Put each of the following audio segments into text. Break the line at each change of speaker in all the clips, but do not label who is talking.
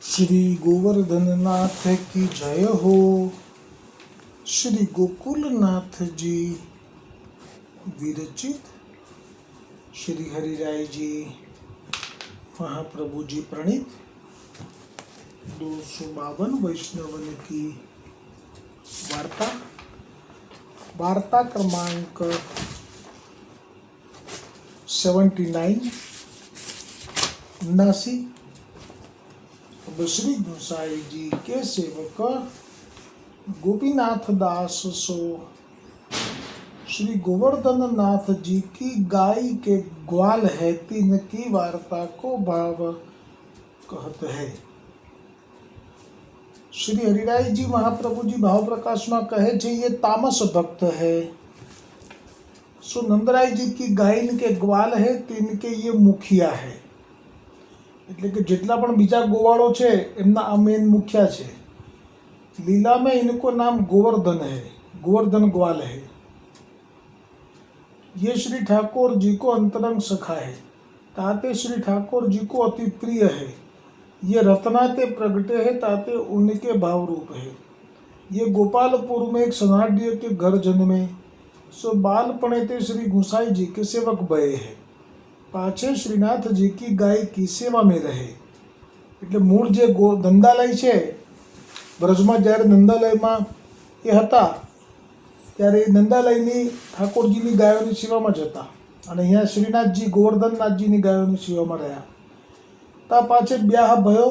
श्री गोवर्धननाथ की जय हो। श्री गोकुलनाथ जी विरचित श्री हरिराय जी महाप्रभु जी प्रणीत 252 वैष्णवन की वार्ता। वार्ता क्रमांक 79 79। अब श्री गोसाई जी के सेवक गोपीनाथ दास सो श्री गोवर्धन नाथ जी की गाय के ग्वाल है तीन की वार्ता को भाव कहते हैं। श्री हरिराय जी महाप्रभु जी भाव प्रकाश में कहे छे ये तामस भक्त है। सो नंदराय जी की गाय के ग्वाल है तीन के ये मुखिया है। એટલે કે જેટલા પણ બીજા ગોવાળો છે એમના આ મેન મુખ્યા છે। लीला में इनको नाम गोवर्धन है, गोवर्धन ग्वाल है। ये श्री ठाकुर जी को अंतरंग सखा है, ताते श्री ठाकुर जी को अति प्रिय है। ये रत्नाते प्रगटे है, ताते उनके भाव रूप है। ये गोपालपुर में एक सनाढ़ के घर जन्मे, सो बालपणे ते श्री गोसाई जी के सेवक भये है। पाछे श्रीनाथ जी की गाय की सेवा में रहे। એટલે મૂળ જે નંદાલય છે બ્રજમાં, જ્યારે નંદાલયમાં એ હતા ત્યારે નંદાલયની ઠાકોરજીની ગાયોની સેવામાં જ હતા અને અહીંયા શ્રીનાથજી ગોવર્ધનનાથજીની ગાયોની સેવામાં રહ્યા। તા પાછે બ્યાહ ભયો,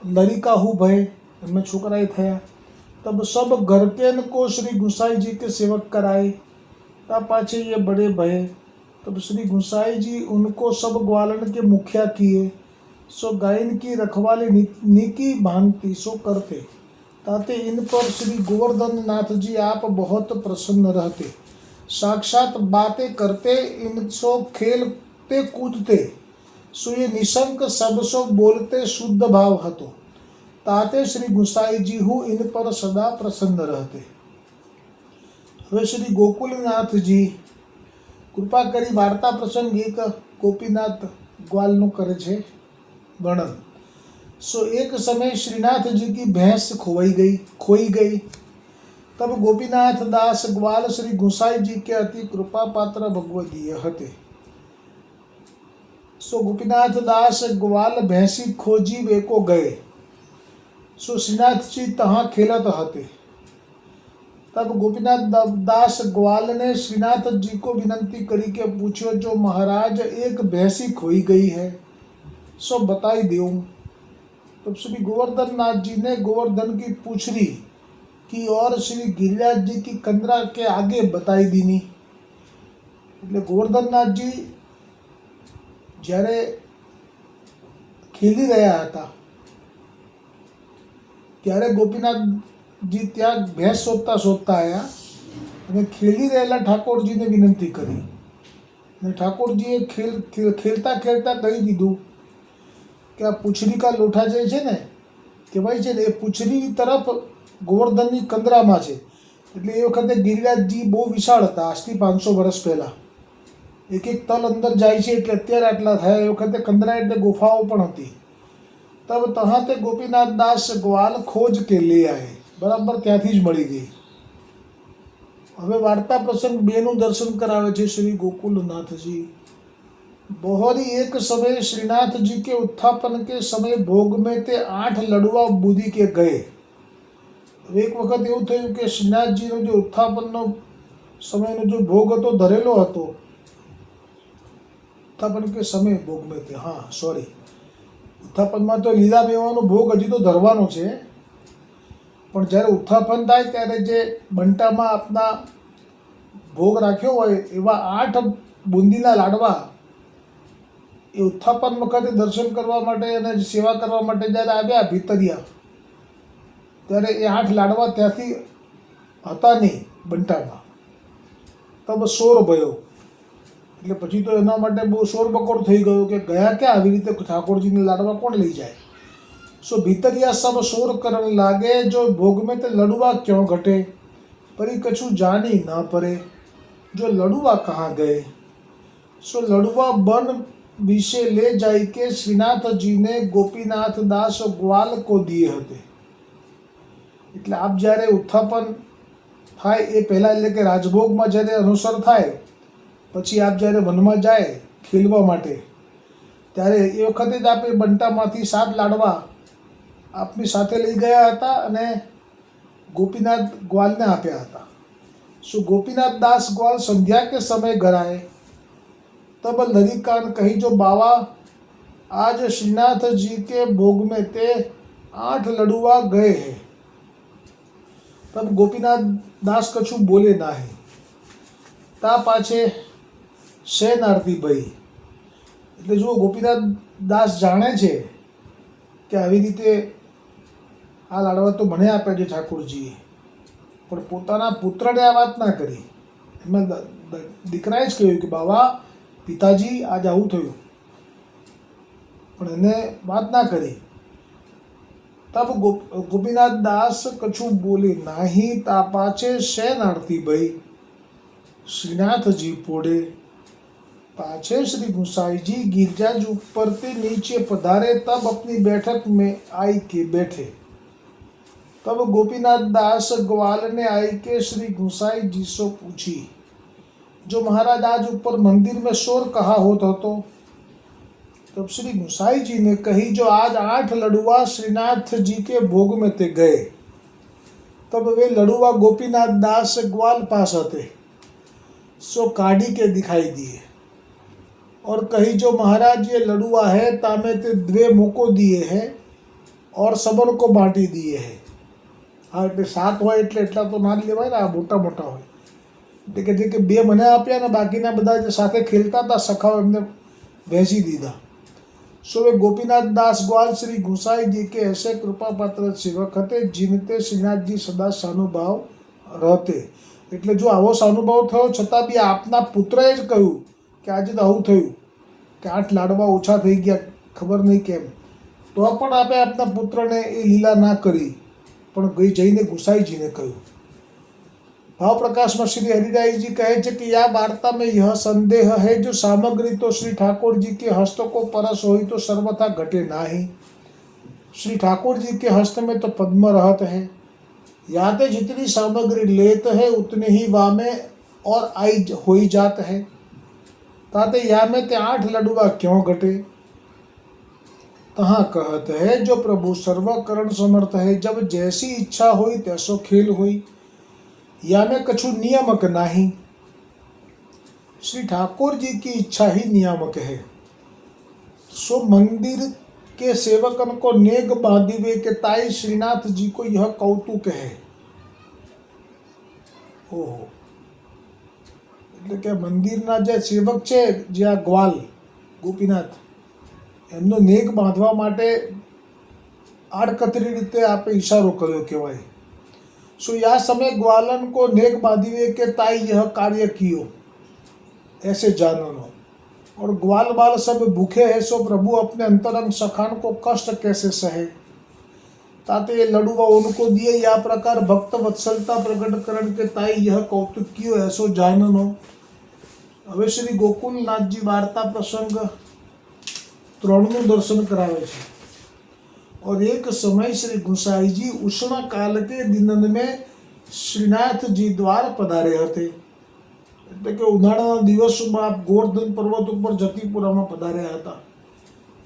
લરિકાહુ ભય, એમને છોકરાએ થયા। तब सब घर के को श्री गोसाई जी के सेवक कराए। ता पाछे ये बड़े भये, तब श्री गोसाई जी उनको सब ग्वालन के मुखिया किए। सो गायन की रखवाली नीकी भांति सो करते, ताते इन पर श्री गोवर्धन नाथ जी आप बहुत प्रसन्न रहते। साक्षात बातें करते, इन सो खेलते कूदते, सो ये निशंक सब सो बोलते शुद्ध भाव हतो। ताते श्री गोसाई जी हूँ इन पर सदा प्रसन्न रहते। હવે શ્રી ગોકુલનાથ जी कृपा करी वार्ता प्रसंग एक गोपीनाथ ग्वाल करे छे वर्णन। सो एक समय श्रीनाथ जी की भैंस खोई गई। तब गोपीनाथ दास ग्वाल श्री गोसाई जी के अति कृपा पात्र भगवदीय हते। सो गोपीनाथ दास ग्वाल भैंसी खोजी वेको गए। सो श्रीनाथ जी तहाँ खेलत हते। तब गोपीनाथ दास ग्वाल ने श्रीनाथ जी को विनंती करी के पूछो, जो महाराज एक भैंसी खोई गई है सो बताई देऊं। तब श्री गोवर्धन नाथ जी ने गोवर्धन की पूछरी की और श्री गिरिराज जी की कंदरा के आगे बताई दीनी। એટલે ગોવર્ધનનાથ जी જ્યારે ખેલી રહ્યા હતા ત્યારે ગોપીનાથ जी त्या भैंस शोधता शोधता आया અને ખેલી રહેલા ઠાકોરજીને વિનંતી કરી અને ઠાકોરજીએ ખેલતા ખેલતા કહી દીધું કે આ પૂંછડી કા લોઠા જે છે ને કહેવાય છે ને એ પૂંછડી તરફ ગોવર્ધનની કંદરામાં છે। એટલે એ વખતે ગિરિરાજજી બહુ વિશાળ હતા, આજથી 500 વર્ષ પહેલાં। એક એક તલ અંદર જાય છે એટલે અત્યારે આટલા થયા। એ વખતે કંદરા એટલે ગુફાઓ પણ હતી। તબ તਹਾਂ તે ગોપીનાથ દાસ ગ્વાલ ખોજ કે લે આए, बराबर ત્યાંથી જ મળી ગઈ। હવે વાર્તા પ્રસંગ 2 દર્શન કરાવે છે શ્રી गोकुलनाथ जी। बहोरी एक समय श्रीनाथ जी के उत्थापन के समय भोग में ते 8 लडुआ बूदी के गए। एक वखत એવું થયું કે શ્રીનાથજીનો જે ઉત્થાપનનો સમયનો जो भोग હતો ધરેલો હતો, उत्थापन के समय भोग में थे, हाँ सॉरी, उत्थापનમાં તો લીલા મેવાનો ભોગ હજી તો ધરવાનો છે, પણ જ્યારે ઉત્થાપન થાય ત્યારે જે બંટામાં આપના ભોગ રાખ્યો હોય એવા 8 બુંદીના લાડવા એ ઉત્થાપન વખતે દર્શન કરવા માટે અને સેવા કરવા માટે જ્યારે આવ્યા ભીતરિયા, ત્યારે એ 8 લાડવા ત્યાંથી હતા નહીં બંટામાં। તબ શોર ભયો, એટલે પછી તો એના માટે બહુ શોરબકોર થઈ ગયો કે ગયા ક્યાં, આવી રીતે ઠાકોરજીને લાડવા કોણ લઈ જાય। सो भीतरिया सब शोर करने लागे, जो भोग में ते लडुआ क्यों घटे, परी कछु जानी न परे, जो लडुआ कहाँ गए। सो लडुआ बन વિશે ले जाई के શ્રીનાથજીને ગોપીનાથ દાસ ગ્વાલ કો દિए હતે. એટલે આપ જ્યારે ઉત્થાપન થાય એ પહેલાં, એટલે કે રાજભોગમાં જ્યારે અનુસર થાય પછી આપ જ્યારે વનમાં જાય ખેલવા માટે, ત્યારે એ વખતે જ આપે બંટામાંથી 7 લાડવા આપની સાથે લઈ ગયા હતા અને ગોપીનાથ ગ્વાલને આપ્યા હતા. सो गोपीनाथ दास ग्वाल संध्या के समय घर आए, तब लरिकान कही जो बाबा आज श्रीनाथ जी के भोग में ते 8 लडुआ गए हैं. तब गोपीनाथ दास कछु बोले नहीं. ता पाछे शयनार्थी भाई, એટલે જો ગોપીનાથ દાસ જાણે છે કે આવી રીતે આ લાડવા તો મને આપ્યા છે ઠાકોરજીએ, પણ પોતાના પુત્રને આ વાત ના કરી. એમાં દીકરાએ જ કહ્યું કે બાબા પિતાજી આજ આવું થયું, પણ એને વાત ના કરી. તબ ગોપીનાથ દાસ કછું બોલે નહીં. તા પાછે શયનાર્થી ભાઈ શ્રીનાથજી પોડે. पाछे श्री गुसाई जी गिरजाज ऊपर ते नीचे पधारे, तब अपनी बैठक में आई के बैठे. तब गोपीनाथ दास ग्वाल ने आई के श्री गुसाई जी से पूछी, जो महाराज आज ऊपर मंदिर में शोर कहा होता तो. तब श्री गुसाई जी ने कही, जो आज 8 लडुआ श्रीनाथ जी के भोग में ते गए. तब वे लडुआ गोपीनाथ दास ग्वाल पास आते सो काढ़ी के दिखाई दिए और कही, जो महाराज ये लडुआ है तामे ते 2 मोको दिए हैं और सबन को बांटी दिए हैं. हाँ, એટલે 7 હોય એટલે એટલા તો ના જ લેવાય ને, આ મોટા મોટા હોય. એટલે કે જે કે 2 મને આપ્યા ને બાકીના બધા જે સાથે ખેલતા હતા સખાઓ એમને વહેંચી દીધા. सो वे गोपीनाथ दास ग्वाल श्री गुसाई जी के ऐसे कृपा पात्र सेवक हते जिनते श्रीनाथ जी सदा सानुभाव रहते. એટલે જો આવો સાનુભાવ થયો છતાં બી આપના પુત્રએ જ કહ્યું કે આજે તો આવું થયું કે 8 લાડવા ઓછા થઈ ગયા, ખબર નહીં કેમ, તો પણ આપે આપના પુત્રને એ લીલા ના કરી, પણ જઈને ગુસાઈજીને કહ્યું. भाव प्रकाश में श्री हरिराय जी कहे कि यह वार्ता में यह संदेह है, जो सामग्री तो श्री ठाकुर जी के हस्त को परस हो तो सर्वथा घटे नाही. श्री ठाकुर जी के हस्त में तो पद्म रहत है, याते जितनी सामग्री लेत है उतने ही वा में और आई हो ही जात है. ताते या में ते 8 लडुआ क्यों घटे. तहाँ कहत है, जो प्रभु सर्वकरण समर्थ है, जब जैसी इच्छा हुई तैसो खेल हुई, या में कछु नियामक नहीं. श्री ठाकुर जी की इच्छा ही नियामक है. सो मंदिर के सेवकन को नेग बांधिवे के ताई श्रीनाथ जी को यह कौतुक है. ओहो, એટલે કે મંદિરના જે સેવક છે, જે આ ગ્વાલ ગોપીનાથ, એમનો નેગ બાંધવા માટે આડકતરી રીતે આપે ઈશારો કર્યો કહેવાય. सो या समय ग्वालन को नेक बांधिवे के ताई यह कार्य कियो, ऐसे जाननो. और ग्वाल बाल सब भूखे है, सो प्रभु अपने अंतरंग सखान को कष्ट कैसे सहे. ताते ये लडुआ उनको दिए, या प्रकार भक्त वत्सलता प्रकट करण के ताई यह कौतुक कियो, ऐसो जाननो. હવે શ્રી ગોકુલનાથજી વાર્તા પ્રસંગ 3નું દર્શન કરાવે છે. और एक समय श्री गुसाई जी उष्ण काल के दिनन में श्रीनाथ जी द्वार पधारे हते. એટલે કે ઉનાળાના દિવસોમાં આપ ગોવર્ધન પર્વત ઉપર જતીપુરામાં પધાર્યા હતા.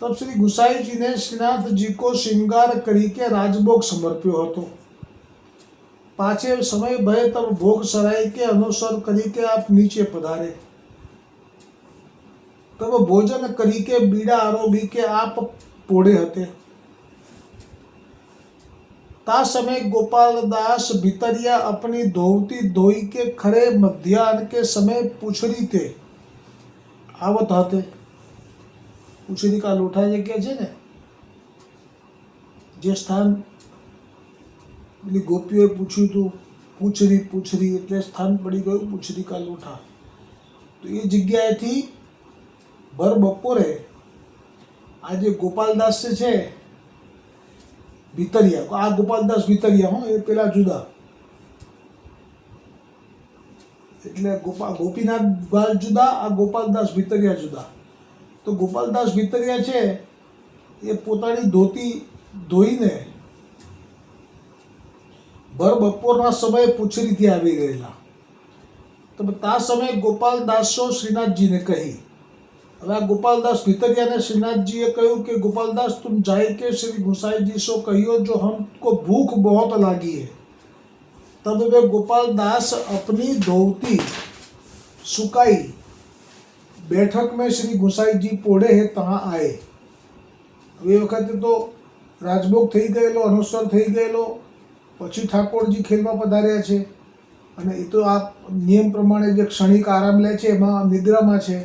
तब श्री गुसाई जी ने श्रीनाथ जी को श्रृंगार करी के राजभोग समर्प्यो હતો. पाछे समय भय तब भोग सराय के अनुसर करी के आप नीचे पधारे. तब भोजन करी के बीड़ा आरोबी के आप पोड़े हते. ता समय गोपाल दास भितरिया अपनी धोती धोई के खरे मध्याह्न के समय पूछरी थे आवत हते. પૂછડી કા લોઠા જે કહે છે ને, જે સ્થાન પેલી ગોપીઓએ પૂછ્યું હતું, પૂછરી પૂછરી એટલે સ્થાન પડી ગયું પૂછડી કા લોઠા. તો એ જગ્યાએથી ભર બપોરે આજે ગોપાલદાસ જે છે ભીતરિયા, આ ગોપાલદાસ ભીતરિયા, હો એ પેલા જુદા. એટલે ગોપીનાથ ગ્વાલ જુદા, આ ગોપાલદાસ ભીતરિયા જુદા. તો ગોપાલદાસ ભીતરિયા છે એ પોતાની ધોતી ધોઈને ભર બપોરના સમયે પૂછડીથી આવી ગયેલા. તો તા સમયે ગોપાલદાસો શ્રીનાથજીને કહી. હવે આ ગોપાલદાસ ભીતરિયાને श्रीनाथजीએ કહ્યું कि गोपालदास तुम जाए के श्री गुसाई जी सो कहियो जो हमको भूख बहुत लगी है. तब वे गोपालदास अपनी धोती सुखाई बैठक में श्री गुसाई जी पोढ़े है तहाँ आए. એ વખતે તો રાજભોગ થઈ ગયેલો, અનુસ્વાર થઈ ગયેલો, પછી ઠાકોરજી ખેલમાં પધાર્યા છે અને એ તો આ નિયમ પ્રમાણે જે ક્ષણિક આરામ લે છે એમાં નિદ્રામાં છે.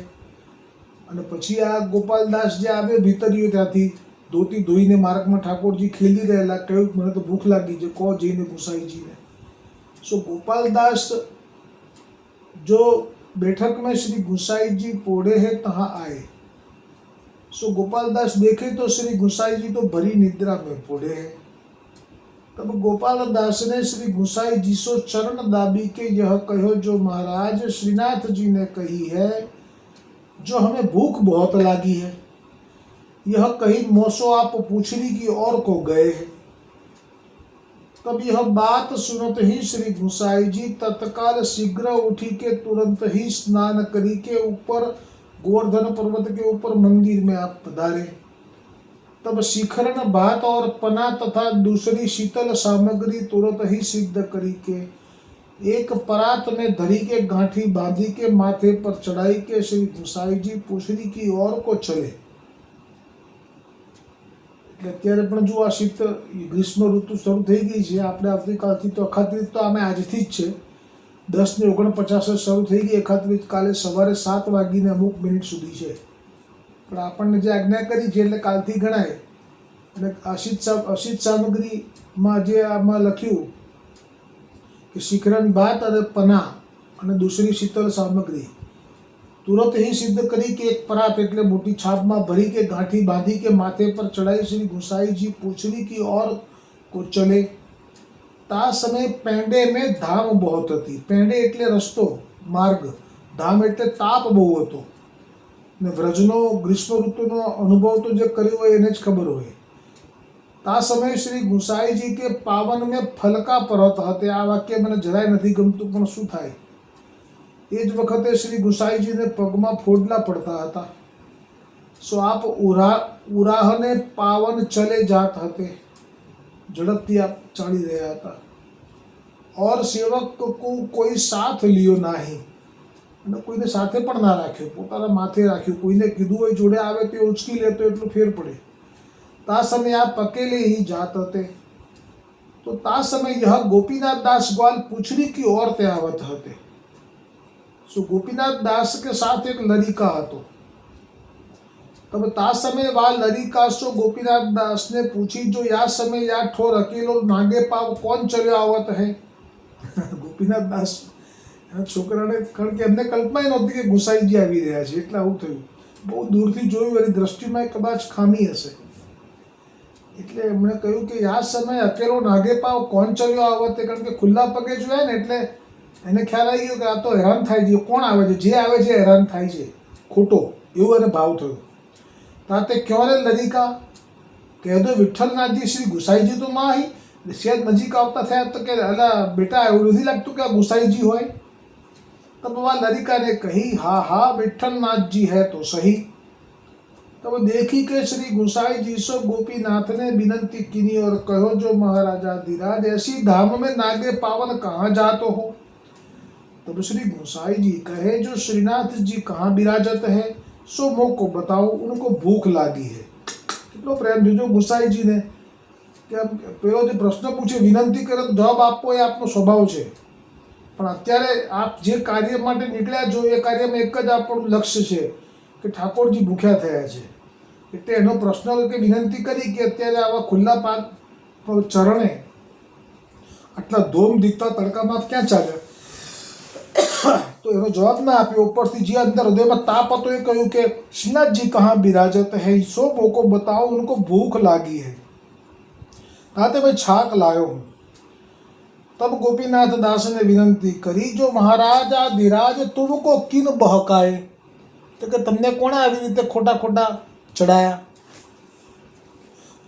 અને પછી આ ગોપાલદાસ જે આવે ભીતરીઓ ત્યાંથી ધોતી ધોઈને માર્ગમાં ઠાકોરજી ખેલી રહેલા, કહ્યું મને તો ભૂખ લાગી છે, કહો જઈને ગુસાઈજીને. સો गोपालदास जो बैठक में श्री गुसाई जी पोढ़े है तहाँ आए. सो गोपालदास देखे तो श्री गुसाई जी तो भरी निद्रा में पोढ़े हैं. तब गोपालदास ने श्री गुसाई जी सो चरण दाबी के यह कहो जो महाराज श्रीनाथ जी ने कही है जो हमें भूख बहुत लगी है. यह कही मोसो आप पूछड़ी की ओर को गए हैं. तब यह बात सुनत ही श्री गुसाई जी तत्काल शीघ्र उठी के तुरंत ही स्नान करी के ऊपर गोवर्धन पर्वत के ऊपर मंदिर में आप पधारे. तब शिखरण भात और पना तथा दूसरी शीतल सामग्री तुरंत ही सिद्ध करी के एक परात में धरी के गांठी बांधी के माथे पर चढ़ाई के श्री गुसाई जी पूछड़ी की ओर को चले. એટલે અત્યારે પણ જો આ શીત ગ્રીષ્મ ઋતુ શરૂ થઈ ગઈ છે. આપણે આવતીકાલથી તો અખાત્રીજ તો અમે આજથી જ છે, 10:49 શરૂ થઈ ગઈ અખાત્રીજ. કાલે સવારે 7 વાગીને અમુક મિનિટ સુધી છે. પણ આપણને જે આજ્ઞા કરી છે એટલે કાલથી ગણાય. અને અશીત સામગ્રીમાં જે આમાં લખ્યું कि शिखरण भात और पना और दूसरी शीतल सामग्री तुरंत ही सिद्ध करी के एक परात एटले मोटी छाप में भरी के गांठी बांधी के माथे पर चढ़ाई श्री गुसाई जी पूछड़ी की ओर को चले. ता समय पेंडे में धाम बहुत थी. पेंडे एटले रस्तो, मार्ग, धाम एटले ताप बहु हतो. ने व्रजनो ग्रीष्म ऋतुनो अनुभव तो जे कर्यो होय एने ज खबर होय. ता समय श्री गुसाई जी के पावन में फलका परत हते. आ वाक्य મને જરાય નથી ગમતું, પણ શું થાય. એ જ વખતે શ્રી ગુસાઈજીને પગમાં ફોડલા પડતા હતા. સો આપ ઉરાહને પાવન ચલે જાત હતે. ઝડપથી આપ ચાલી રહ્યા હતા. और सेवक को कोई साथ लियो नाही. અને કોઈને સાથે પણ ના રાખ્યો, પોતાના માથે રાખ્યું. કોઈને કીધું હોય જોડે આવે તો ઉચકી લે તો એટલું ફેર પડે. ता समय आप अकेले ही जात हते. तो ता समय यह गोपीनाथ दास ग्वाल पूछड़ी की ओर ते आवत हते. सो गोपीनाथ दास के साथ एक लड़िका हतो. तब ता समय वा लड़िका सो गोपीनाथ दास ने पूछी जो या समय या ठोर अकेलो नागे पाव कौन चलो आवत है. गोपीनाथ दास છોકરાને, કારણ કે એમને કલ્પના નહોતી કે ગુસાઈજી આવી રહ્યા છે, એટલે આવું થયું. બહુ દૂરથી જોયું, એની દ્રષ્ટિમાં કદાચ ખામી હશે. એટલે એમણે કહ્યું કે આ સમય અકેલો નાગે પાવ કોણ ચલ્યો આવતે. કારણ કે ખુલ્લા પગે જોયા ને એટલે એને ખ્યાલ આવી ગયો કે આ તો હેરાન થાય છે, કોણ આવે છે, જે આવે છે હેરાન થાય છે, ખોટો, એવું એને ભાવ થયો. તાતે ક્યો રે લરિકા કહે દો વિઠ્ઠલનાથજી શ્રી ગુસાઈજી તો માં અહીં. સેજ નજીક આવતા થયા તો કે અલા બેટા એવું નથી લાગતું કે આ ગુસાઈજી હોય. तब वह लड़िका ने कही हाँ हाँ विठ्ठलनाथ जी है तो सही. तब देखी के श्री गुसाई जी सो गोपीनाथ ने विनंती कीनी और कहो जो महाराजा धीराज ऐसी धाम में नागे पावन कहाँ जातो हो. तब श्री गुसाई जी कहे जो श्रीनाथ जी कहाँ विराजत है सो मोह को बताओ, उनको भूख लागी है. કેટલો પ્રેમ જોજો ગુસાઈજીને કે આમ પેલો જે પ્રશ્ન પૂછે, વિનંતી કરે તો જવાબ આપવો એ આપનો સ્વભાવ છે. પણ અત્યારે આપ જે કાર્ય માટે નીકળ્યા છો એ કાર્યમાં એક જ આપણું લક્ષ્ય છે કે ઠાકોરજી ભૂખ્યા થયા છે. એટલે એનો પ્રશ્ન કે વિનંતી કરી કે અત્યારે આવા ખુલ્લા પાક ચરણે આટલા ધોમ દીકતા તડકામાં ક્યાં ચાલે. તો એનો જવાબ ના આપ્યો. ઉપરથી જે અંદર હૃદયમાં તાપ હતો એ કહ્યું કે શ્રીનાથજી કહાં બિરાજત હૈ સો મોકો બતાવો, ઉनको ભૂખ લાગી है. ताते मैं छाक लायो हूँ. तब गोपीनाथ दास ने विनंती करी जो महाराजा धीराज तुमको किन बहकाए. તો કે તમને કોણે આવી રીતે ખોટા ખોટા ચડાયા?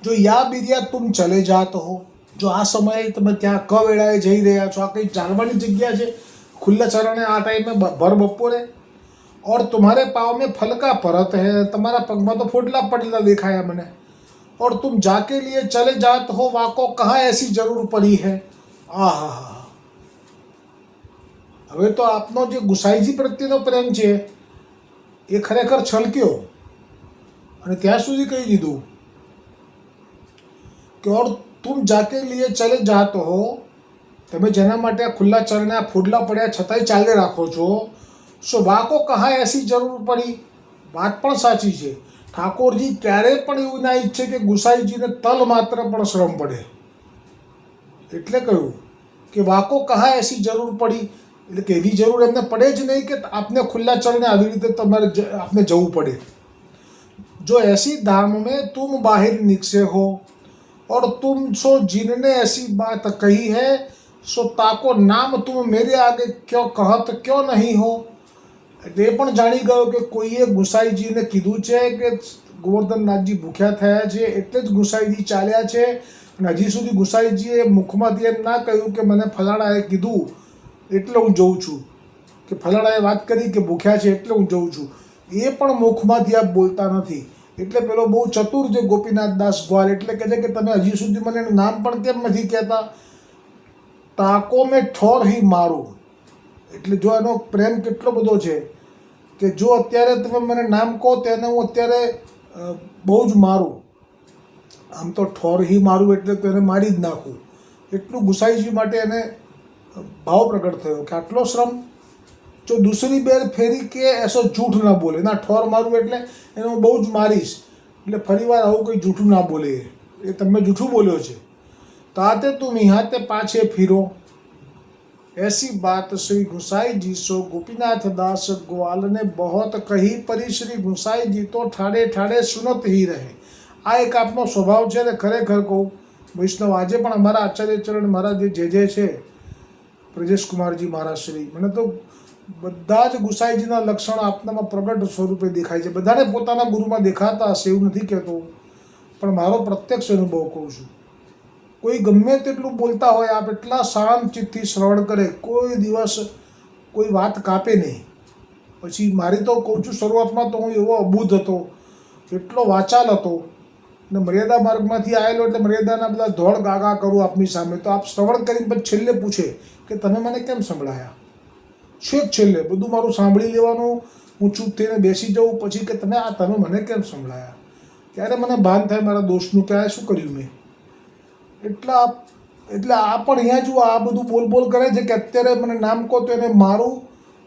જો યા બિરિયા તુમ ચલે જાત હો, જો આ સમયે તમે ત્યાં કવેળાએ જઈ રહ્યા છો, આ કંઈ ચાલવાની જગ્યા છે ખુલ્લા ચરણે આ ટાઈમે ભર બપોરે, और तुम्हारे पाँव में फल का परत है, तुम्हारा पगमा तो फोडला पड़ेला दिखाया मैंने, और तुम जाके लिए चले जात हो, वाको कहाँ ऐसी जरूर पड़ी है। आहा, હવે તો આપનો જે ગુસાઈજી પ્રત્યેનો પ્રેમ છે એ ખરેખર છલક્યો અને ત્યાં સુધી કહી દીધું કે ઓર તુમ જાકે લીએ ચલે જાત હો, તમે જેના માટે આ ખુલ્લા ચરણે આ ફોડલા પડ્યા છતાંય ચાલે રાખો છો, સો વાકો કહા એસી જરૂર પડી, વાત પણ સાચી છે. ઠાકોરજી ક્યારેય પણ એવું ના ઈચ્છે કે ગુસાઈજીને તલ માત્ર પણ શ્રમ પડે, એટલે કહ્યું કે વાકો કહા એસી જરૂર પડી, એટલે કે એવી જરૂર એમને પડે જ નહીં કે આપને ખુલ્લા ચરણે આવી રીતે તમારે આપને જવું પડે. જો એસી धाम में तुम बाहर निकसे हो और तुम सो जिनने ऐसी बात कही है, सो ताको नाम तुम मेरे आगे क्यों कहत क्यों नहीं हो. એટલે એ પણ જાણી ગયો કે કોઈએ ગુસાઈજીને કીધું છે કે ગોવર્ધનનાથજી ભૂખ્યા થયા છે એટલે જ ગુસાઈજી ચાલ્યા છે, અને હજી સુધી ગુસાઈજીએ મુખમાંથી એમ ના કહ્યું કે મને ફલાણાએ કીધું એટલે હું જઉં છું, કે ફલાણાએ વાત કરી કે ભૂખ્યા છે એટલે હું જઉં છું, એ પણ મુખમાંથી આપ બોલતા નથી. એટલે પેલો બહુ ચતુર છે ગોપીનાથ દાસ ગ્વાલ, એટલે કહે છે કે તમે હજી સુધી મને એનું નામ પણ કેમ નથી કહેતા. તાકો મેં ઠોર હી મારું, એટલે જો એનો પ્રેમ કેટલો બધો છે કે જો અત્યારે તમે મને નામ કહો તેને હું અત્યારે બહુ જ મારું, આમ તો ઠોર હી મારું એટલે તો એને મારી જ નાખું, એટલું ગુસાઈજી માટે એને ભાવ પ્રગટ થયો કે આટલો શ્રમ. જો દૂસરી બેર ફેરી કે એસો જૂઠ ના બોલે, ના ઠોર મારું એટલે એને હું બહુ જ મારીશ, એટલે ફરીવાર આવું કંઈ જૂઠું ના બોલે, એ તમે જૂઠું બોલ્યો છે. તાતે તુમ યહાતે પાછે ફીરો, ऐसी बात श्री गुसाई जी सो गोपीनाथ दास ग्वाल ने बहुत कही, परी श्री गुसाई जी तो ठाड़े ठाड़े सुनत ही રહે. આ એક આપનો સ્વભાવ છે ને ખરેખર કહું વૈષ્ણવ, આજે પણ અમારા આચાર્યચરણ મહારાજ જે છે બ્રજેશકુમારજી મહારાજ શ્રી, મને તો બધા જ ગુસાઈજીના લક્ષણો આપનામાં પ્રગટ સ્વરૂપે દેખાય છે. બધાને પોતાના ગુરુમાં દેખાતા હશે એવું નથી કહેતો, પણ મારો પ્રત્યક્ષ અનુભવ કહું છું. કોઈ ગમે તેટલું બોલતા હોય, આપ એટલા શાંત ચિત્તથી શ્રવણ કરે, કોઈ દિવસ કોઈ વાત કાપે નહીં. પછી મારી તો કહું છું શરૂઆતમાં તો હું એવો અબૂધ હતો, એટલો વાચાલ હતો, ને મર્યાદા માર્ગમાંથી આવેલો એટલે મર્યાદાના બધા ધોળ ગાગા કરું આપની સામે, તો આપ શ્રવણ કરીને પછી છેલ્લે પૂછે કે તમે મને કેમ સંભળાયા. છેક છેલ્લે બધું મારું સાંભળી લેવાનું, હું ચૂપ થઈને બેસી જાઉં, પછી કે તમે મને કેમ સંભળાયા. ત્યારે મને ભાન થાય મારા દોષનું કે આ શું કર્યું મેં. એટલે આ પણ અહીંયા જુઓ આ બધું બોલ બોલ કરે છે કે અત્યારે મને નામ કહો તો એને મારું,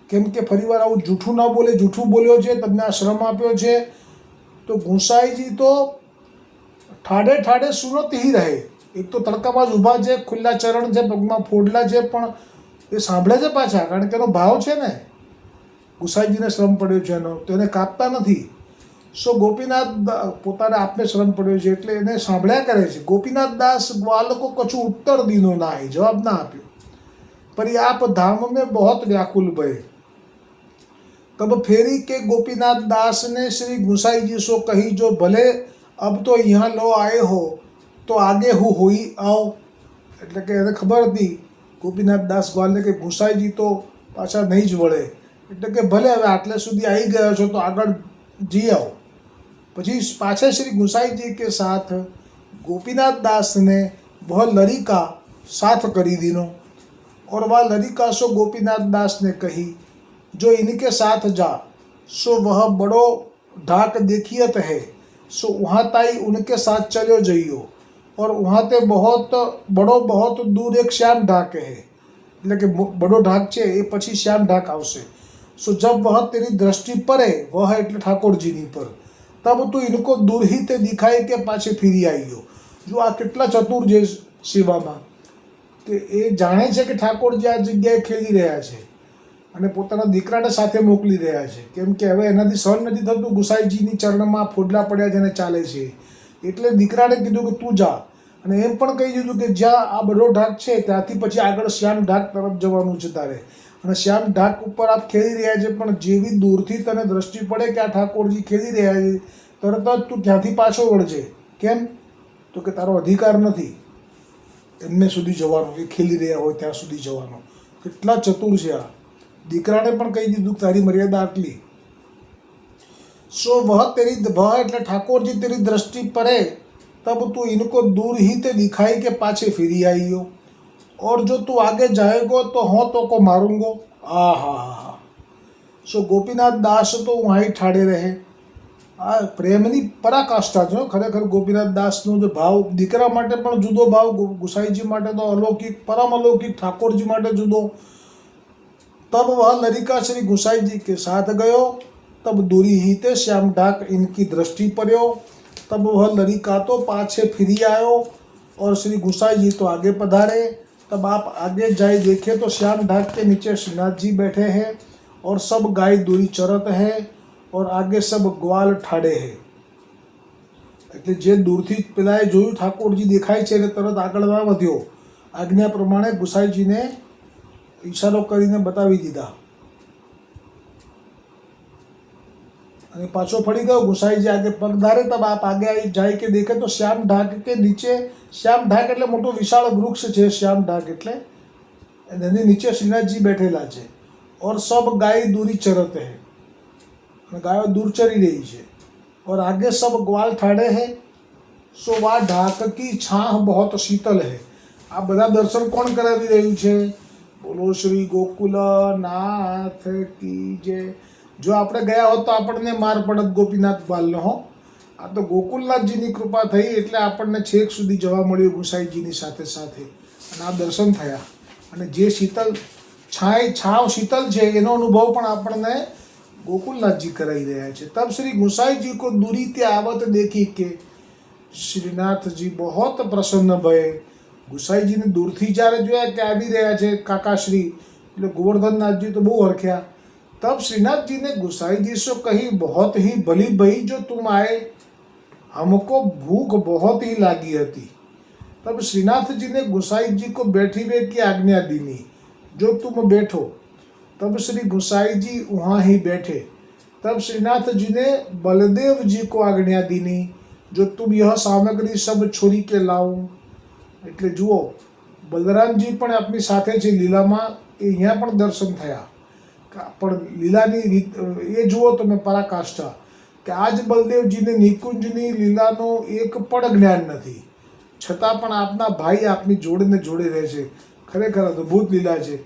કેમ કે ફરીવાર આવું જૂઠું ના બોલે, જૂઠું બોલ્યો છે, તમને આ શ્રમ આપ્યો છે. તો ગુસાઈજી તો ઠાડે ઠાડે સુનત હી રહે. એક તો તડકામાં જ ઊભા છે, ખુલ્લા ચરણ છે, પગમાં ફોડલા છે, પણ એ સાંભળે છે પાછા, કારણ કે એનો ભાવ છે ને, ગુસાઈજીને શ્રમ પડ્યો છે એનો, તો એને કાપતા નથી. સો ગોપીનાથ પોતાને આપને શ્રમ પડ્યો છે એટલે એને સાંભળ્યા કરે છે. ગોપીનાથ દાસ ગ્વાલ કો કછું ઉત્તર દીનો ના હે, જવાબ ના આપ્યો. पर आप धाम में बहुत व्याकुल भय, तब फेरी के गोपीनाथ दास ने श्री गुसाई जी सो कही, जो भले अब तो यहाँ लो आए हो तो आगे હું હોઈ આવ. એટલે કે એને ખબર હતી ગોપીનાથ દાસ ગ્વાલને કે ગુસાઈજી તો પાછા નહીં જ વળે, એટલે કે ભલે હવે આટલે સુધી આવી ગયા છો તો આગળ જી આવો. પછી પાછે શ્રી ગુસાઈજી કે સાથ गोपीनाथ दास ने वह लड़िका साथ કરી દીનો, और वह लड़िका सो गोपीनाथ दास ने कही, जो इनके साथ जा सो वह बड़ो ढाक देखियत है, सो वहाँ ताई उनके साथ चलो जइयो, और वहाँ ते बहुत दूर एक श्याम ढाक है, એટલે કે બડો ઢાક છે એ પછી શ્યામ ઢાક આવશે. સો જબ વહ તેરી દ્રષ્ટિ પરે, વહ એટલે ઠાકોરજીની પર, તબ તું ઇનકો દૂર હી તે દિખાય કે પાછે ફીરી આવ્યો. જો આ કેટલા ચતુર છે સેવામાં, કે એ જાણે છે કે ઠાકોરજી આ જગ્યાએ ખેલી રહ્યા છે અને પોતાના દીકરાને સાથે મોકલી રહ્યા છે, કેમ કે હવે એનાથી સહન નથી થતું, ગુસાઈજીની ચરણમાં ફોડલા પડ્યા છે અને ચાલે છે. એટલે દીકરાને કીધું કે તું જા, અને એમ પણ કહી દીધું કે જ્યાં આ બડો ઢાક છે ત્યાંથી પછી આગળ શ્યામ ઢાક તરફ જવાનું છે તારે, અને શ્યામ ઢાક ઉપર આપ ખેલી રહ્યા છે, પણ જેવી દૂરથી તને દ્રષ્ટિ પડે કે આ ઠાકોરજી ખેલી રહ્યા છે, તરત જ તું ત્યાંથી પાછો વળજે. કેમ? તો કે તારો અધિકાર નથી એમને સુધી જવાનો, એ ખેલી રહ્યા હોય ત્યાં સુધી જવાનો. કેટલા ચતુર છે આ! દીકરાને પણ કહી દીધું તારી મર્યાદા આટલી. સો વહ તેરી વહ એટલે ઠાકોરજી તેરી દ્રષ્ટિ पड़े तब तू इनको दूर ही ते दिखाई के पाछे फिरी आई हो, और जो तू आगे जाएगो तो हों तो को मारूंगो. आ हा. સો ગોપીનાથ દાસ તો વહાં ઠાડે રહે. આ પ્રેમની પરાકાષ્ઠા છે ખરેખર ગોપીનાથ દાસનો જે ભાવ, દીકરા માટે પણ જુદો ભાવ, ગુસાઈજી માટે તો અલૌકિક, પરમ અલૌકિક, ઠાકોરજી માટે જુદો. तब वह लड़का श्री गुसाई जी के साथ गयो, तब दूरी ही ते श्याम ढाक इनकी दृष्टि पर्यो, तब वह लड़का तो पाछे फिरी आयो और श्री गुसाई जी तो आगे पधारे. तब आप आगे जाए देखे तो श्याम ढाक के नीचे श्रीनाथ जी बैठे हैं और सब गाय दूरी चरत है और आगे सब ग्वाल ठाड़े है. એટલે જે દૂરથી પેલાએ જોયું ઠાકોરજી દેખાય છે એટલે તરત આગળ ના વધ્યો. આજ્ઞા પ્રમાણે ગુસાઈજીને ઈશારો કરીને બતાવી દીધા અને પાછો ફરી ગયો. ગુસાઈજી આગે પગ ધારે. તબ આપ આગે आई જાય કે દેખે તો શ્યામ ઢાક કે નીચે, શ્યામ ઢાક એટલે મોટું વિશાળ વૃક્ષ છે. શ્યામ ઢાક એટલે એની નીચે શ્રીનાથજી બેઠેલા છે. और सब गाय दूरी चरते हैं, અને ગાયો દૂર ચરી રહી છે. और आगे सब ग्वाल ठाड़े हैं. सो वह ढाक की छाह बहुत शीतल है. આ બધા દર્શન કોણ કરાવી રહ્યું છે? બોલો શ્રી ગોકુલનાથ કી જય. જો આપણે ગયા હોત તો આપણને માર પડત ગોપીનાથ બાલનો હો. આ તો ગોકુલનાથજીની કૃપા થઈ એટલે આપણને છેક સુધી જવા મળ્યું ગુસાઈજીની સાથે સાથે, અને આ દર્શન થયા. અને જે શીતલ છાવ શીતલ છે એનો અનુભવ પણ આપણને ગોકુલનાથજી કરાવી રહ્યા છે. તબ શ્રી ગુસાઈજી को दूरी ते आवत देखी के श्रीनाथजी बहुत प्रसन्न भये. ગુસાઈજીને દૂરથી જ્યારે જોયા કે આવી રહ્યા છે કાકાશ્રી, એટલે ગોવર્ધનનાથજી તો બહુ હરખ્યા. तब श्रीनाथ जी ने गुसाई जी से कही, बहुत ही भली भई जो तुम आए, हमको भूख बहुत ही लागी હતી. तब श्रीनाथ जी ने गुसाई जी को बैठी हुए की आज्ञा दीनी, जो तुम बैठो. तब श्री गुसाई जी वहाँ ही बैठे. तब श्रीनाथ जी ने बलदेव जी को आज्ञा दीनी, जो तुम यह सामग्री सब छोरी के लाओ. એટલે જુઓ બલરામજી પણ આપણી સાથે છે લીલામાં, એ અહીંયા પણ દર્શન થયા. પણ લીલાની રીત એ જુઓ તમે પરાકાષ્ઠા, કે આજ બલદેવજીને નિકુંજની લીલાનો એક પણ જ્ઞાન નથી, છતાં પણ આપના ભાઈ આપની જોડે ને જોડે રહે છે. ખરેખર અદ્ભુત લીલા છે.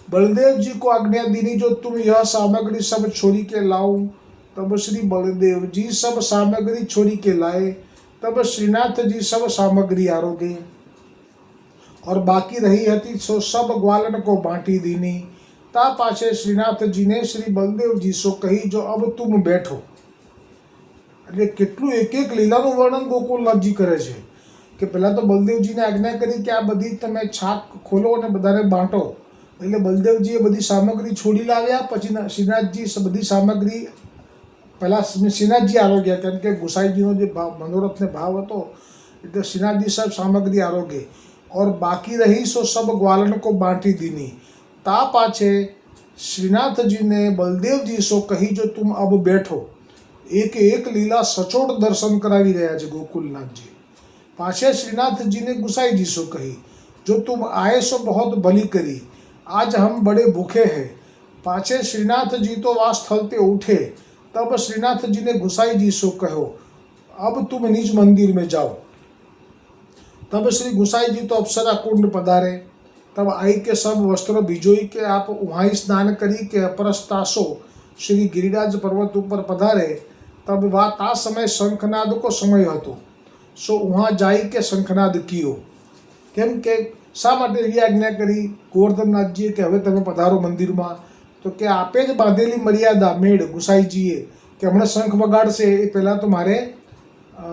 બલદેવજી કો આજ્ઞા દીની, જો તુમ યહ સામગ્રી સબ છોરી કે લાઉ. તબ શ્રી બલદેવજી સબ સામગ્રી છોરી કે લાए. तब श्रीनाथजी सब सामग्री आरोगे और बाकी रही હતી सो सब ग्वालन को बांटी दीनी. ता पाछे श्रीनाथजी ने श्री बलदेवजी सो कही, जो अब तुम बैठो. એટલે કેટલું એક એક લીલાનું વર્ણન ગોકુલનાથજી કરે છે કે પહેલાં તો બલદેવજીને આજ્ઞા કરી કે આ બધી તમે છાક ખોલો અને બધાને બાંટો. એટલે બલદેવજીએ બધી સામગ્રી છોડી લાવ્યા. પછી શ્રીનાથજી બધી સામગ્રી પહેલાં શ્રીનાથજી આરોગ્યા, કેમ કે ગુસાઈજીનો જે ભાવ મનોરથને ભાવ હતો એટલે શ્રીનાથજી સબ સામગ્રી આરોગે. और बाकी रही सो सब ग्वालन को बांटी दीनी. ता पाछे श्रीनाथ जी ने बलदेव जी सो कही, जो तुम अब बैठो. एक एक લીલા સચોટ દર્શન કરાવી રહ્યા છે ગોકુલનાથજી. પાછે શ્રીનાથજી ने गुसाई जी सो कही, जो तुम आए सो बहुत भली करी, आज हम बड़े भूखे हैं. पाछे श्रीनाथ जी तो वहाँ स्थल ते उठे. तब श्रीनाथ जी ने गुसाई जी सो कहो, अब तुम निज मंदिर में जाओ. तब श्री गुसाई जी तो अप्सरा कुंड पधारे. तब आई के सब वस्त्र भिजोई के आप वहाँ ही स्नान करी के अपरस्तासो श्री गिरिराज पर्वत ऊपर पधारे. तब वह ता समय शंखनाद को समय હતો. सो वहाँ जाई के शंखनाद कियो. કેમ કે શા માટે એવી આજ્ઞા કરી ગોવર્ધનનાથજીએ કે હવે તમે પધારો મંદિરમાં? તો કે આપે જ બાંધેલી મર્યાદા મેળ ગુસાઈજીએ કે હમણાં શંખ વગાડશે એ પહેલાં તો મારે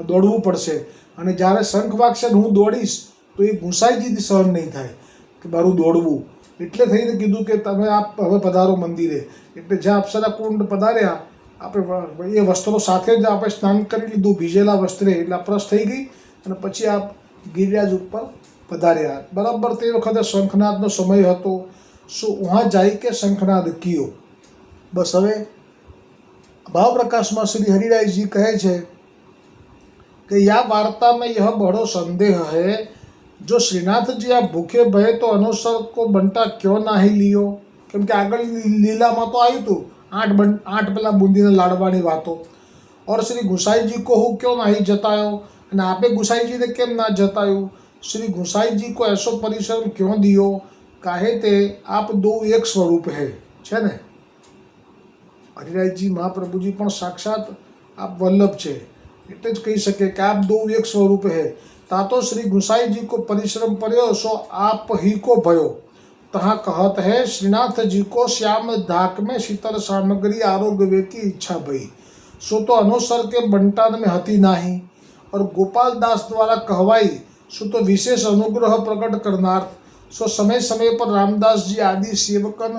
દોડવું પડશે, અને જ્યારે શંખ વાગશે હું દોડીશ તો એ ગુસાઈજીથી સહન નહીં થાય કે મારું દોડવું. એટલે થઈને કીધું કે તમે આપ હવે પધારો મંદિરે. એટલે જ્યાં અપ્સરા કુંડ પધાર્યા, આપણે એ વસ્ત્રો સાથે જ આપણે સ્નાન કરી લીધું ભીજેલા વસ્ત્રે, એટલે અપરસ થઈ ગઈ. અને પછી આપ ગિરિરાજ ઉપર પધાર્યા. બરાબર તે વખતે શંખનાદનો સમય હતો. वहाँ जाई के शंखनाद कियो। बस हवे भाव प्रकाश में श्री हरिराय जी कहे छे कि या वार्ता में यह बड़ो संदेह है, जो श्रीनाथ जी आप भूखे भय तो अनुसर को बंटा क्यों ना ही लियो। केम के आगळ लीला में तो आयु तू आठ पेला बूंदी ने लाडवानी वातो, और श्री गुसाई जी को हूँ क्यों नहीं जतायो, અને આપે ગુસાઈ जी ने केम ना जतायु। श्री गुसाई जी को ऐसो परिश्रम क्यों दियो, काहे ते आप दो एक स्वरूप है छे ने। हरिराय जी महाप्रभु जी पण साक्षात आप वल्लभ छे, એટલે જ કહી શકે કે આપ દો એક સ્વરૂપ है। ता तो श्री गुसाई जी को परिश्रम पर्यो सो आप ही को भयो। तहाँ कहत है श्रीनाथ जी को श्याम धाक में शीतल सामग्री आरोग्य वे की इच्छा भई, सो तो अनुसर के बंटान में हती नाही। और गोपाल दास द्वारा कहवाई सो तो विशेष अनुग्रह प्रकट करनार्थ, सो समय समय पर रामदास जी आदि सेवकन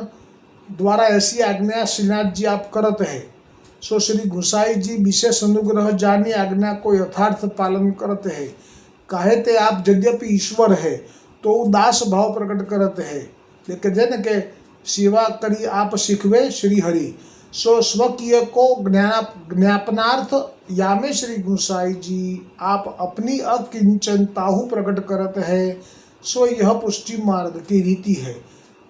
द्वारा ऐसी आज्ञा श्रीनाथ जी आप करत है। सो श्री गुसाई जी विशेष अनुग्रह जानी आज्ञा को यथार्थ पालन करते हैं। काहे ते आप यद्यपि ईश्वर है तो दास भाव प्रकट करते हैं, लेकिन जे न के सेवा करी आप सीखवे श्री हरि। सो स्वकीय को ज्ञापनार्थ यामे श्री गुसाई जी आप अपनी अकिंचनताहु प्रकट करते हैं। सो यह पुष्टि मार्ग की रीति है,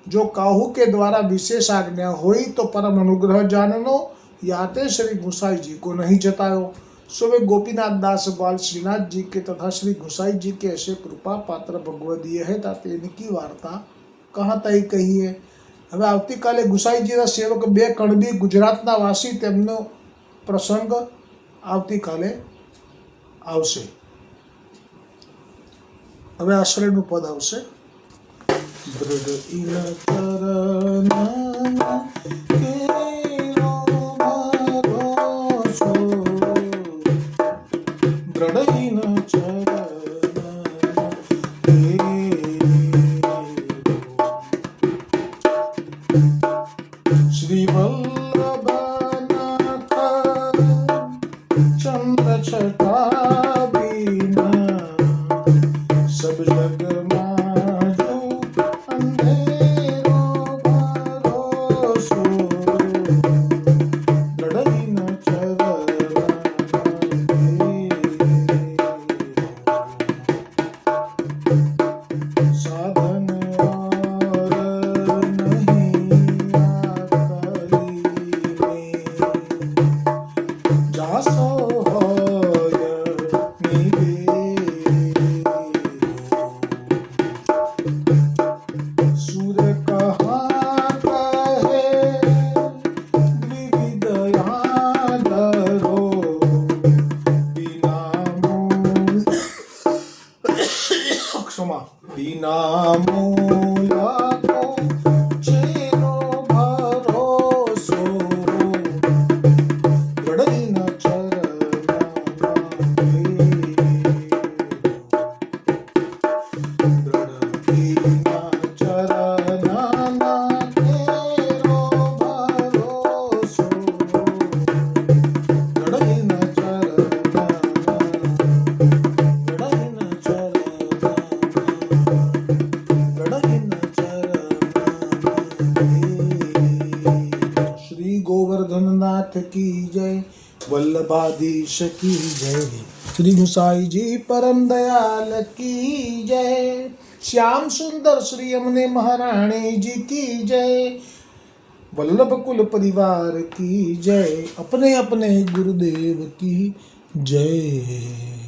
जो काहू के द्वारा विशेष आज्ञा हुई तो परम अनुग्रह जाननो, याते श्री गुसाई जी को नहीं जतायो। सो वे गोपीनाथ दास बाल श्रीनाथ जी के तथा श्री गुसाई जी के ऐसे कृपा पात्र भगवदीय है, ताते इनकी वार्ता कहाँ तई कही है। હવે આવતીકાલે ગુસાઈજીના સેવક બે કણબી ગુજરાતના વાસી તેમનો પ્રસંગ આવતીકાલે આવશે। હવે આશ્રયનું પદ આવશે। દૃઢ ઇન ચરણ કેરો ભરોસો, દૃઢ ઇન ચરણ श्री वल्लभनाथ चंद्र छटा बीना, सब जग माजो अंधेरो भरोसो, दृढ़ इन चरण साधन बिना मूला को चेनो भरोसो, दृढ़ इन चरणा तेरो भरोसो, दृढ़ इन गोवर्धननाथ की जय, वल्लभाधीश की जय, श्री गुसाई जी परम दयाल की जय, श्याम सुंदर श्री यमुने महारानी जी की जय, वल्लभ कुल परिवार की जय, अपने अपने गुरुदेव की जय।